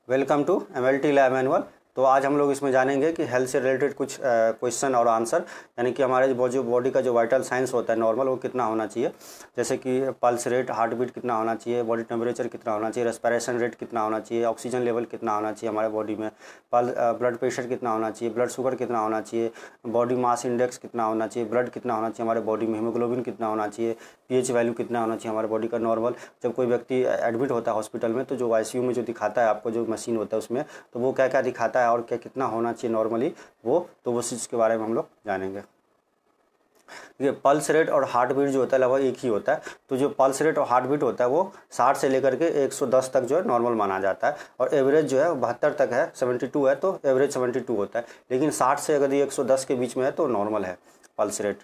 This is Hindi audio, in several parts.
Welcome to MLT lab manual. तो आज हम लोग इसमें जानेंगे कि हेल्थ से रिलेटेड कुछ क्वेश्चन और आंसर, यानी कि हमारे जो बॉडी का जो वाइटल साइंस होता है नॉर्मल, वो कितना होना चाहिए। जैसे कि पल्स रेट, हार्ट बीट कितना होना चाहिए, बॉडी टेम्परेचर कितना होना चाहिए, रेस्पिरेशन रेट कितना होना चाहिए, ऑक्सीजन लेवल कितना होना चाहिए हमारे बॉडी में, ब्लड प्रेशर कितना होना चाहिए, ब्लड शुगर कितना होना चाहिए, बॉडी मास इंडेक्स कितना होना चाहिए, ब्लड कितना होना चाहिए हमारे बॉडी में, हीमोग्लोबिन कितना होना चाहिए, pH वैल्यू कितना होना चाहिए हमारे बॉडी का नॉर्मल। जब कोई व्यक्ति एडमिट होता है हॉस्पिटल में, तो जो ICU में जो दिखाता है आपको, जो मशीन होता है उसमें, तो वो क्या क्या दिखाता है और क्या कितना होना चाहिए नॉर्मली, वो चीज़ के बारे में हम लोग जानेंगे। देखिए, पल्स रेट और हार्ट बीट जो होता है लगभग एक ही होता है। तो जो पल्स रेट और हार्ट बीट होता है वो 60 से लेकर के 110 तक जो है नॉर्मल माना जाता है, और एवरेज जो है 72 तक है, 72 है तो एवरेज 72 होता है। लेकिन 60 से अगर 110 के बीच में है तो नॉर्मल है पल्स रेट।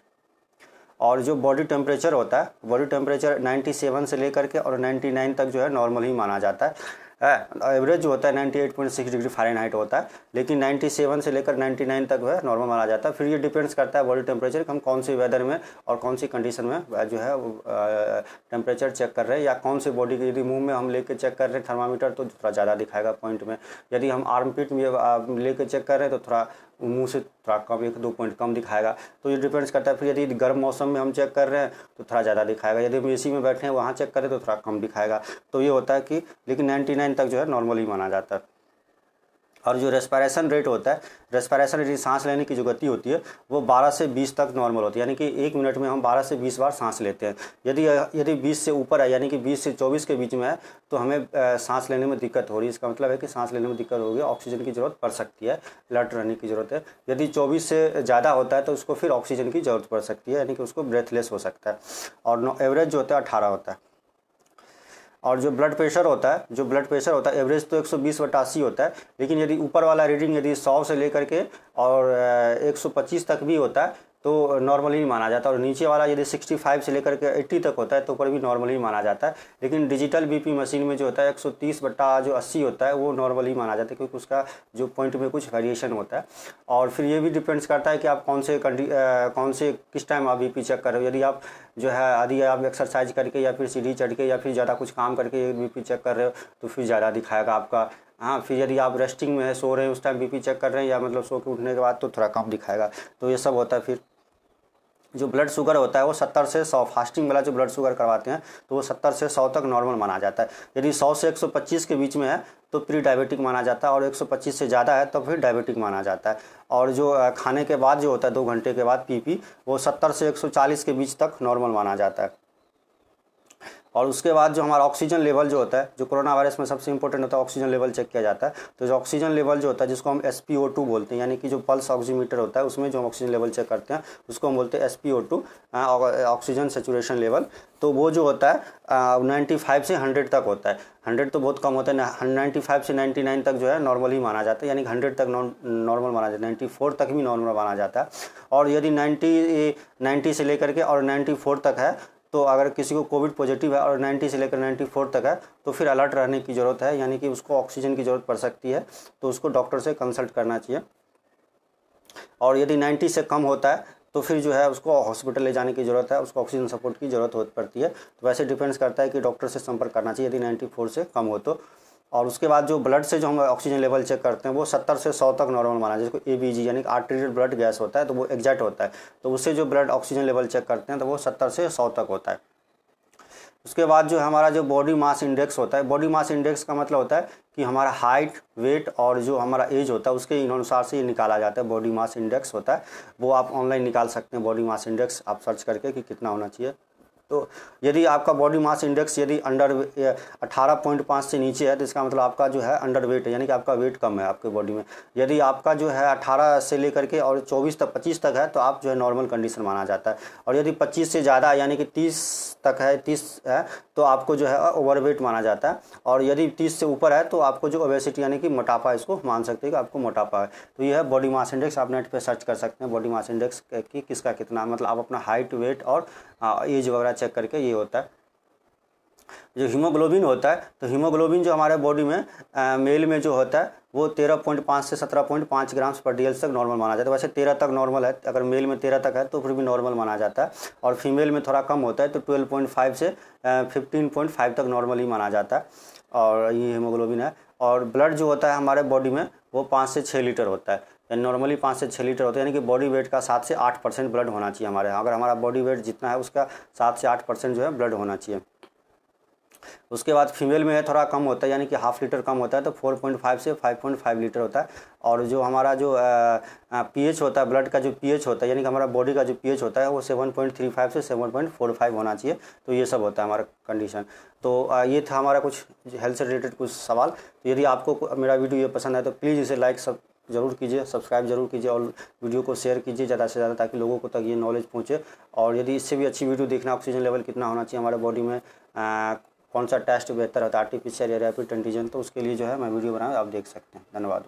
और जो बॉडी टेम्परेचर होता है, बॉडी टेम्परेचर 97 से लेकर के और 99 तक जो है नॉर्मल ही माना जाता है। एवरेज जो होता है 98.6 डिग्री फ़ारेनहाइट होता है, लेकिन 97 से लेकर 99 तक जो है नॉर्मल माना जाता है। फिर ये डिपेंड्स करता है बॉडी टेम्परेचर, हम कौन से वेदर में और कौन सी कंडीशन में जो है टेम्परेचर चेक कर रहे हैं, या कौन से बॉडी के, यदि मुंह में हम लेके चेक कर रहे हैं थर्मामीटर तो थोड़ा ज़्यादा दिखाएगा पॉइंट में, यदि हम आर्मपिट में लेके चेक कर रहे हैं तो थोड़ा मुंह से थोड़ा कम, 1-2 पॉइंट कम दिखाएगा। तो ये डिपेंड्स करता है। फिर यदि गर्म मौसम में हम चेक कर रहे हैं तो थोड़ा ज़्यादा दिखाएगा, यदि हम AC में बैठे हैं वहाँ चेक करें तो थोड़ा कम दिखाएगा। तो ये होता है कि लेकिन 99 तक जो है नॉर्मली माना जाता है। और जो रेस्पिरेशन रेट होता है, रेस्पिरेशन रेट, सांस लेने की जो गति होती है, वो 12 से 20 तक नॉर्मल होती है, यानी कि 1 मिनट में हम 12 से 20 बार सांस लेते हैं। यदि 20 से ऊपर है, यानी कि 20 से 24 के बीच में है, तो हमें सांस लेने में दिक्कत हो रही है। इसका मतलब है कि सांस लेने में दिक्कत होगी, ऑक्सीजन की ज़रूरत पड़ सकती है, अलर्ट रहने की ज़रूरत है। यदि 24 से ज़्यादा होता है तो उसको फिर ऑक्सीजन की ज़रूरत पड़ सकती है, यानी कि उसको ब्रेथलेस हो सकता है। और एवरेज जो होता है 18 होता है। और जो ब्लड प्रेशर होता है, एवरेज तो 120/80 होता है, लेकिन यदि ऊपर वाला रीडिंग यदि 100 से लेकर के और 125 तक भी होता है तो नॉर्मली माना जाता है, और नीचे वाला यदि 65 से लेकर के 80 तक होता है तो ऊपर भी नॉर्मली माना जाता है। लेकिन डिजिटल BP मशीन में जो होता है 130/80 होता है, वो नॉर्मली माना जाता है, क्योंकि उसका जो पॉइंट में कुछ वेरिएशन होता है। और फिर ये भी डिपेंड्स करता है कि आप कौन से किस टाइम आप BP चेक कर रहे हो। यदि आप जो है आप एक्सरसाइज करके या फिर सीढ़ी चढ़ के या फिर ज़्यादा कुछ काम करके BP चेक कर रहे हो तो फिर ज़्यादा दिखाएगा आपका। हाँ, फिर यदि आप रेस्टिंग में है, सो रहे हैं, उस टाइम BP चेक कर रहे हैं, या मतलब सो के उठने के बाद, तो थोड़ा कम दिखाएगा। तो ये सब होता है। फिर जो ब्लड शुगर होता है वो 70 से 100, फास्टिंग वाला जो ब्लड शुगर करवाते हैं तो वो 70 से 100 तक नॉर्मल माना जाता है। यदि 100 से 125 के बीच में है तो प्री डायबिटिक माना जाता है, और 125 से ज़्यादा है तो फिर डायबिटिक माना जाता है। और जो खाने के बाद जो होता है 2 घंटे के बाद PP, वो 70 से 140 के बीच तक नॉर्मल माना जाता है। और उसके बाद जो हमारा ऑक्सीजन लेवल जो होता है, जो कोरोना वायरस में सबसे इंपॉर्टेंट होता है, ऑक्सीजन लेवल चेक किया जाता है। तो जो ऑक्सीजन लेवल जो होता है, जिसको हम SpO2 बोलते हैं, यानी कि जो पल्स ऑक्सीमीटर होता है उसमें जो हम ऑक्सीजन लेवल चेक करते हैं उसको हम बोलते हैं SpO2, ऑक्सीजन सेचुरेशन लेवल। तो वो जो होता है 95 से 100 तक होता है। 100 तो बहुत कम होता है, 95 से 99 तक जो है नॉर्मल ही माना जाता है, यानी 100 तक नॉर्मल माना जाता है, 94 तक भी नॉर्मल माना जाता है। और यदि 90 से लेकर के और 94 तक है, तो अगर किसी को कोविड पॉजिटिव है और 90 से लेकर 94 तक है तो फिर अलर्ट रहने की ज़रूरत है, यानी कि उसको ऑक्सीजन की ज़रूरत पड़ सकती है, तो उसको डॉक्टर से कंसल्ट करना चाहिए। और यदि 90 से कम होता है तो फिर जो है उसको हॉस्पिटल ले जाने की ज़रूरत है, उसको ऑक्सीजन सपोर्ट की ज़रूरत पड़ती है। तो वैसे डिपेंड्स करता है कि डॉक्टर से संपर्क करना चाहिए यदि 94 से कम हो तो। और उसके बाद जो ब्लड से जो हम ऑक्सीजन लेवल चेक करते हैं वो 70 से 100 तक नॉर्मल माना है, जिसको ABG यानी आर्टेरियल ब्लड गैस होता है, तो वो एग्जैक्ट होता है। तो उससे जो ब्लड ऑक्सीजन लेवल चेक करते हैं तो वो 70 से 100 तक होता है। उसके बाद जो हमारा जो बॉडी मास इंडेक्स होता है, बॉडी मास इंडेक्स का मतलब होता है कि हमारा हाइट, वेट और जो हमारा एज होता है उसके अनुसार से ये निकाला जाता है। बॉडी मास इंडेक्स होता है, वो आप ऑनलाइन निकाल सकते हैं। बॉडी मास इंडेक्स आप सर्च करके कि कितना होना चाहिए। तो यदि आपका बॉडी मास इंडेक्स यदि अंडर 18.5 से नीचे है तो इसका मतलब आपका जो है अंडर वेट है, यानी कि आपका वेट कम है आपके बॉडी में। यदि आपका जो है 18 से लेकर के और 25 तक है तो आप जो है नॉर्मल कंडीशन माना जाता है। और यदि 25 से ज़्यादा यानी कि 30 तक है, 30 है, तो आपको जो है ओवरवेट माना जाता है। और यदि 30 से ऊपर है तो आपको जो ओबेसिटी यानी कि मोटापा, इसको मान सकते हैं कि आपको मोटापा है। तो ये है बॉडी मास इंडेक्स। आप नेट पे सर्च कर सकते हैं बॉडी मास इंडेक्स की किसका कितना, मतलब आप अपना हाइट, वेट और एज वगैरह चेक करके ये होता है। जो हीमोग्लोबिन होता है, तो हीमोग्लोबिन जो हमारे बॉडी में मेल में जो होता है वो 13.5 से 17.5 ग्राम्स पर DL तक नॉर्मल माना जाता है। वैसे 13 तक नॉर्मल है, अगर मेल में 13 तक है तो फिर भी नॉर्मल माना जाता है। और फीमेल में थोड़ा कम होता है, तो 12.5 से 15.5 तक नॉर्मल ही माना जाता है। और ये हीमोग्लोबिन है। और ब्लड जो होता है हमारे बॉडी में वो 5 से 6 लीटर होता है, यानी नॉर्मली 5 से 6 लीटर होता है, यानी कि बॉडी वेट का 7 से 8% ब्लड होना चाहिए हमारे यहाँ। अगर हमारा बॉडी वेट जितना है उसका 7 से 8% जो है ब्लड होना चाहिए। उसके बाद फीमेल में थोड़ा कम होता है, यानी कि हाफ लीटर कम होता है, तो 4.5 से 5.5 लीटर होता है। और जो हमारा जो पीएच होता है, ब्लड का जो पीएच होता है, यानी कि हमारा बॉडी का जो पीएच होता है वो 7.35 से 7.45 होना चाहिए। तो ये सब होता है हमारा कंडीशन। तो ये था हमारा कुछ हेल्थ से रिलेटेड कुछ सवाल। तो यदि आपको मेरा वीडियो ये पसंद है तो प्लीज़ इसे लाइक ज़रूर कीजिए, सब्सक्राइब जरूर कीजिए और वीडियो को शेयर कीजिए ज़्यादा से ज़्यादा, ताकि लोगों को तक ये नॉलेज पहुँचे। और यदि इससे भी अच्छी वीडियो देखना, ऑक्सीजन लेवल कितना होना चाहिए हमारे बॉडी में, कौन सा टेस्ट बेहतर होता है, आरटीपीसीआर या रैपिड एंटीजन, तो उसके लिए जो है मैं वीडियो बनाऊँ, आप देख सकते हैं। धन्यवाद।